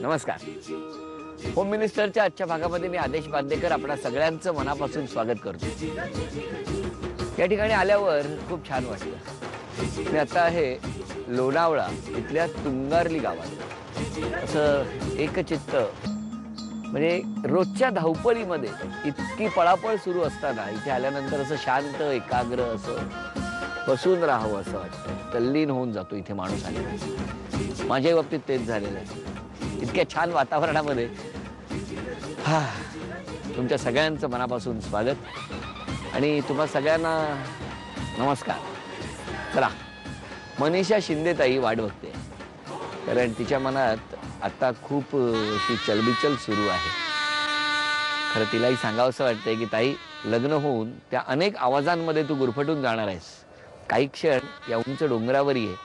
नमस्कार. होम मिनिस्टरच्या आजच्या भागामध्ये मी आदेश बांदेकर आपल्या सगळ्यांचं मनापासून स्वागत करतो. या ठिकाणी आल्यावर खूप छान वाटलं. मी आता आहे लोणावळा इथल्या तुंगारली गावात. असं एकचित्त म्हणजे रोजच्या धावपळीमध्ये इतकी पळापळ सुरू असताना इथे आल्यानंतर असं शांत एकाग्र असं बसून राहावं असं वाटतं. तल्लीन होऊन जातो इथे माणूस आल्यावर. माझ्याही बाबतीत तेच झालेलं आहे. इतक्या छान वातावरणामध्ये तुमच्या सगळ्यांचं मनापासून स्वागत आणि तुम्हा सगळ्यांना नमस्कार. चला, मनीषा शिंदेताई वाट बघते, कारण तिच्या मनात आता खूप ती चलबिचल सुरू आहे. खरं तिलाही सांगावं असं वाटतंय की ताई, लग्न होऊन त्या अनेक आवाजांमध्ये तू गुरफटून जाणार आहेस. काही क्षण या उंच डोंगरावर ये,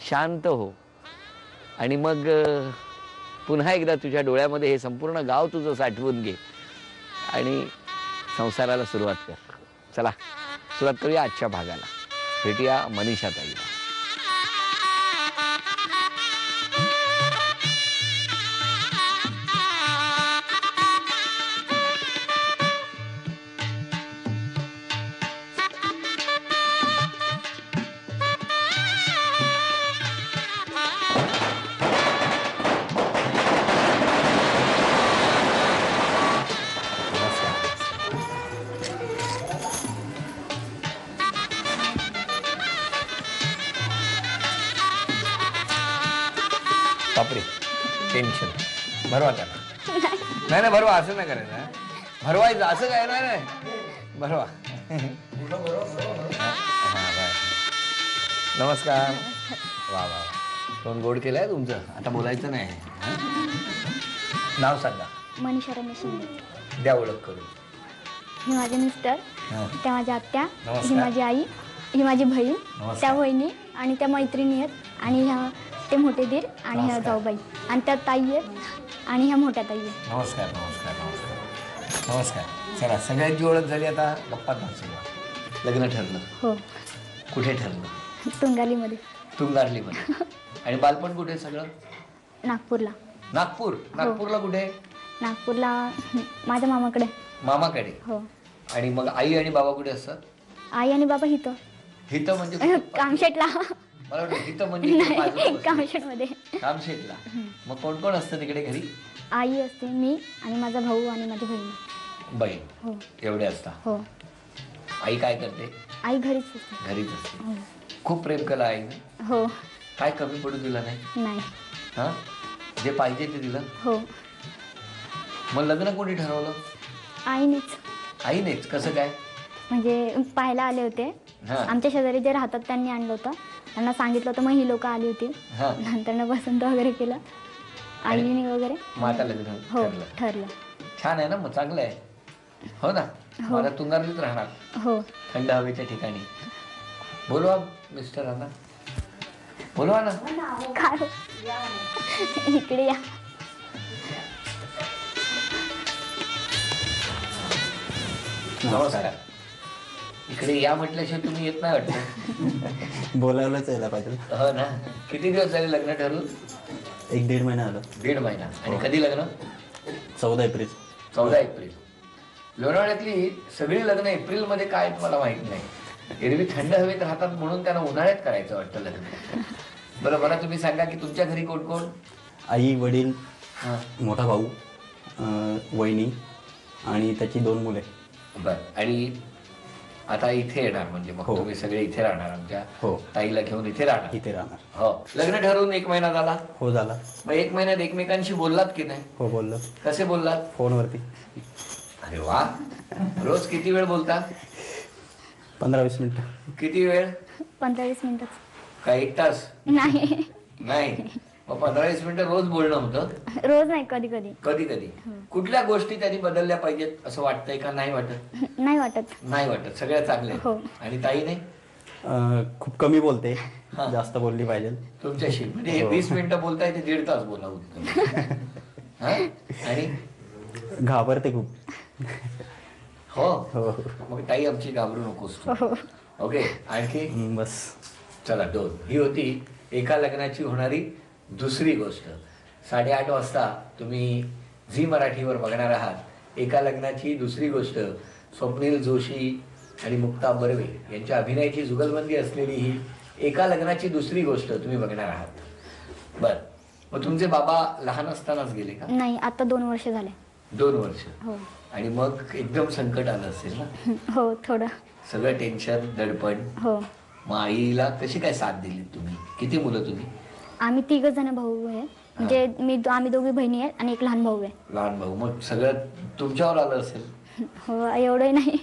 शांत हो आणि मग पुन्हा एकदा तुझ्या डोळ्यामध्ये हे संपूर्ण गाव तुझं साठवून घे आणि संसाराला सुरुवात कर. चला, सुरुवात करूया आजच्या भागाला. भेटूया मनीषा ताईला. बापरे, टेन्शन. भरवा त्याला. नाही नाही, भरवा. असं नाही करायचं. भरवायचं असं काय नाही. भरवा. नमस्कार. वा वा, तोंड गोड केलंय तुमचं. आता बोलायचं नाही. नाव सांगा. मनीषा रमेश शिंदे. द्या ओळख करून. ही माझे मिस्टर, त्या माझ्या आत्या, ही माझी आई, ही माझी बहीण, त्या वहिनी आणि त्या मैत्रिणी आहेत आणि ह्या ते मोठे दीर आणि ह्या जाऊबाई आणि त्या ताई आहेत आणि ह्या मोठ्या ताई आहेत. नमस्कार नमस्कार नमस्कार नमस्कार. चला, सगळ्यांची ओळख झाली. आता गप्पा सुरुवात. लग्न ठरलं? हो. कुठे ठरलं? तुंगालीमध्ये. तुंगारलीमध्ये. आणि बालपण कुठे सगळं? नागपूरला. नागपूर? नागपूरला कुठे? नागपूरला माझ्या मामाकडे. मामाकडे? हो. आणि मग आई आणि बाबा कुठे असतात? आई आणि बाबा हिथं. हिथं म्हणजे कामशेटला. मला वाटतं हिथं म्हणजे कामशेटमध्ये. कामशेटला. मग कोण कोण असतं तिकडे घरी? आई असते, मी आणि माझा भाऊ आणि माझी बहीण. बहीण? हो. एवढे असता? हो. आई काय करते? आई घरीच असते. घरीच असते. खूप प्रेम केलं आईने? हो. काय कमी पडू दिलं नाही? नाही. हा, जे पाहिजे ते दिलं? हो. मग लग्न कोणी ठरवलं? आईनेच. आईनेच? कसं काय? म्हणजे पाहायला आले होते. आमच्या शेजारी जे राहतात त्यांनी आणलं होतं. त्यांना सांगितलं होतं, मग ही लोक आली होती. नंतर पसंत वगैरे केलं आईने वगैरे. मग आता लग्न हो ठरलं. छान आहे ना, मग चांगलं आहे. हो ना. मला तुंगारलीच राहणार. हो. थंड हवेच्या ठिकाणी. बोलवा मिस्टरांना. बोलवा ना. काय? इकडे या. नमस्कार. इकडे या म्हटल्याशिवाय तुम्ही येत नाही वाटतं. बोलायलाच यायला पाहिजे. हो ना. किती दिवस झाले लग्न ठरवून? 1-1.5 महिना आला. 1.5 महिना. आणि कधी लग्न? 14 एप्रिल. 14 एप्रिल. लोणावळ्यातली सगळी लग्न एप्रिलमध्ये काय मला माहित नाही. एरवी थंड हवेत राहतात म्हणून त्यांना उन्हाळ्यात करायचं वाटतं लग्न. बरं, मला तुम्ही सांगा की तुमच्या घरी कोण कोण? आई, वडील, मोठा भाऊ, वहिनी आणि त्याची 2 मुले. बरं. आणि आता इथे येणार म्हणजे मग तुम्ही सगळे इथे राहणार? आमच्या ताईला घेऊन इथे राहणार? इथे राहणार. हो. लग्न ठरवून 1 महिना झाला? हो, झाला. मग 1 महिन्यात एकमेकांशी बोललात की नाही? हो, बोललो. कसे बोललात? फोनवरती. अरे वा. रोज किती वेळ बोलता? 15-20 मिनिटं. किती वेळ? 15-20 मिनिटं. काय 1 तास? नाही. नाही. मग 15-20 मिनिटं रोज बोलणं होतं? रोज नाही, कधी कधी. कधी कधी. कुठल्या गोष्टी त्यांनी बदलल्या पाहिजेत असं वाटतंय का नाही वाटत? नाही वाटत. नाही वाटत. सगळ्या चांगल्या. हो. आणि ताईने? खूप कमी बोलते. जास्त बोलली पाहिजे तुमच्याशी. म्हणजे 20 मिनिटं बोलताय ते 1.5 तास बोलावं. आणि घाबरते खूप. हो. हो. मग ताई आमची घाबरू नकोस. ओके. आणखी? बस. चला, 2. ही होती एका लग्नाची होणारी दुसरी गोष्ट. 8:30 वाजता तुम्ही झी मराठीवर बघणार आहात एका लग्नाची दुसरी गोष्ट. स्वप्नील जोशी आणि मुक्ता बर्वे यांच्या अभिनयाची जुगलबंदी असलेली ही एका लग्नाची दुसरी गोष्ट तुम्ही बघणार आहात. बर, मग तुमचे बाबा लहान असतानाच गेले का? नाही, आता 2 वर्ष झाले. 2 वर्ष. हो. आणि मग एकदम संकट आलं असेल ना? हो, थोडं. सगळं टेन्शन, दडपण. हो. मग आईला कशी काय साथ दिली तुम्ही? किती मुलं तुम्ही? आम्ही 3 जण भाऊ आहे. म्हणजे आम्ही दोघी बहिणी आहेत आणि एक लहान भाऊ आहे. लहान भाऊ. मग सगळं तुमच्यावर आलं असेल? हो, एवढंही नाही.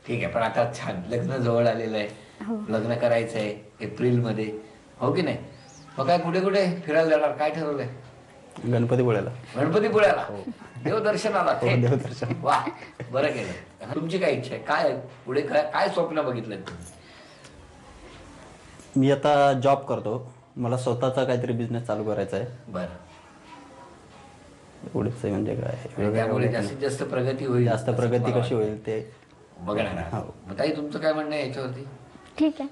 ठीक आहे, पण आता छान लग्न जवळ आलेलं आहे. हो. लग्न करायचं आहे एप्रिलमध्ये, हो की नाही? मग काय कुठे कुठे फिरायला जाणार? काय ठरवलंय? गणपतीपुळ्याला. गणपतीपुळ्याला? देवदर्शनाला? थेट? देवदर्शन. वा, बरं केलं. तुमची काय इच्छा आहे? काय पुढे काय स्वप्न बघितलं तुम्ही? मी आता जॉब करतो, मला स्वतःचा काहीतरी बिझनेस चालू करायचा आहे. बरं. एवढंच आहे. म्हणजे काय आणि त्यामुळे जास्तीत जास्त प्रगती होईल. जास्त असं प्रगती मला कशी वाटतं. होईल ते बघणार आहात. हो. मग ताई तुमचं काय म्हणणं आहे याच्यावरती? ठीक आहे.